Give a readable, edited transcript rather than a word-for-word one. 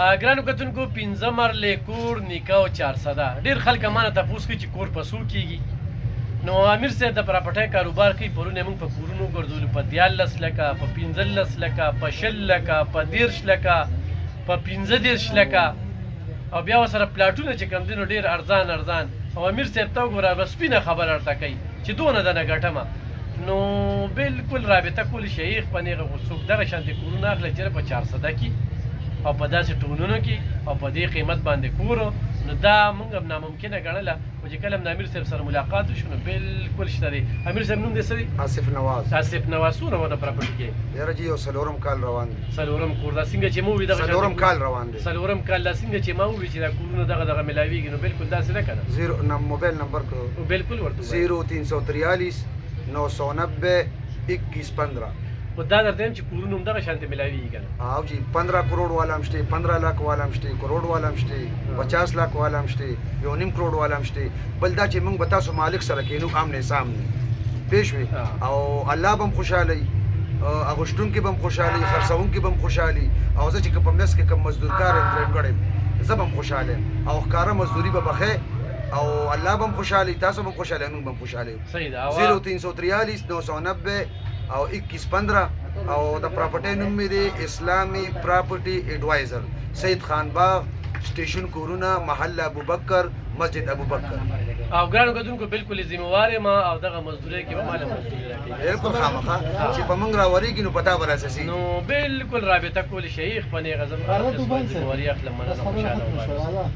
ګرانو کتونکو 15 مرلې کور نیکه او 400 ډېر خلک مانه تپوس کوي چې کور په څو کېږي. نو امیر صاحب د پراپرټۍ کاروبار کوي. پرون یې موږ په کورونو ګرځولو، په 14 لکه، په 15 لکه، په 20 لکه، په 13 لکه، په 15 لکه، او بیا ورسره پلاټونه چې کوم دي نو ډېر ارزان. او امیر صاحب ته وګوره بس سپینه خبره ورته کوي چې دونه دنه ګټمه. نو بالکل رابطه کولی شیخ په نیغه څوک دغه شانتې کورونه اخلي چې په 400 کې او په داسې ټولونو کې او په دې قیمت باندې کورو. نو دا موږ هم ناممکنه ګڼله، خو چې کله هم د امیر صاحب سره ملاقات وشو نو بالکل شته دی. امیر صاحب نوم دې څه دی؟ آصف نواز. آصف نواز څومره ونه پراپرټي کې؟ یاره جی یو څلورم کال روان دی. څلورم کور دا څنګه چې مو وي دغه څلورم کال روان دی. څلورم کال دا څنګه چې ما ووي چې دا کورونه دغه ملاویږي نو بالکل داسې نه که نه؟ موبایل نمبر کو بالکل ورته 0343 990 2115. خو دا درته وایم چې کورونه هم دغه شانتې ملاویږي که نه؟ او جی 15 کروڑ والا هم شته، 15 لاک والا هم شته، کروڑ والا هم شته، 50 لاک والا هم شته، 1.5 کروڑ والا هم شته. بل دا چې موږ به تاسو مالک سره کینو آمنے سامنے پېښ وي او الله به هم خوشحاله وي، اغوښتونکي به هم خوشحاله وي، خرڅوونکي به هم خوشحاله وي. او زه چې که په منځ کې کوم مزدورکار یم درېیم ګړی زه به هم خوشحاله یم او ښکاره مزدوري به بخې او الله به هم خوشحاله وي، تاسو به هم خوشحاله یې، موږ به هم خوشحاله یو. صحیح ده. 0343 990 او 2115 او د پراپرټۍ نوم مې دی اسلامي پراپرټي ایډوایزر، سید خان باغ، سټیشن کورونه، محله ابوبکر، مسجد ابوبکر. او ګرانو کتونکو بالکل یې ذمهوار یم او دغه مزدورۍ کې به ماله مزدوري راکوي. بالکل خامخا چې په موږ راورېږي نو پتا به راسي. نو بالکل رابطه کولی شیخ په نیغه زم هر قسمه ذمهواري اخلم، مننه، خوشحاله اوسئ.